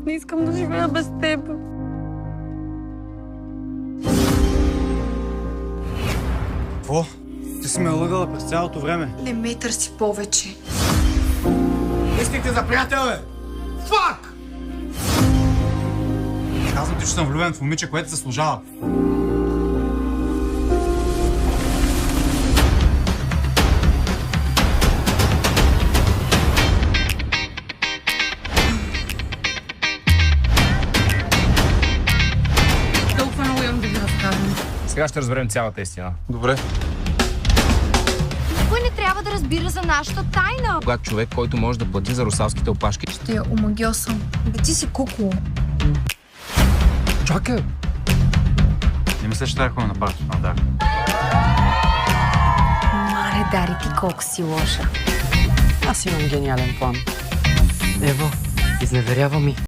Не искам да живея без теб. Какво? Ти си ме лъгала през цялото време. Не ме търси повече. Искахте за приятел, бе! Фак! Казвам ти, че съм влюбен в момиче, което заслужава. Толкова много имам да ви разказвам. Сега ще разберем цялата истина. Добре. Никой не трябва да разбира за нашата тайна. Когато човек, който може да плати за русалските опашки... Ще я омагьосам. Да ти си кукло. Чакай! Не мисля, че трябва да ходя на парти на Дар. Мале, Дари, ти колко си лоша. Аз имам гениален план. Ево, изневерява ми.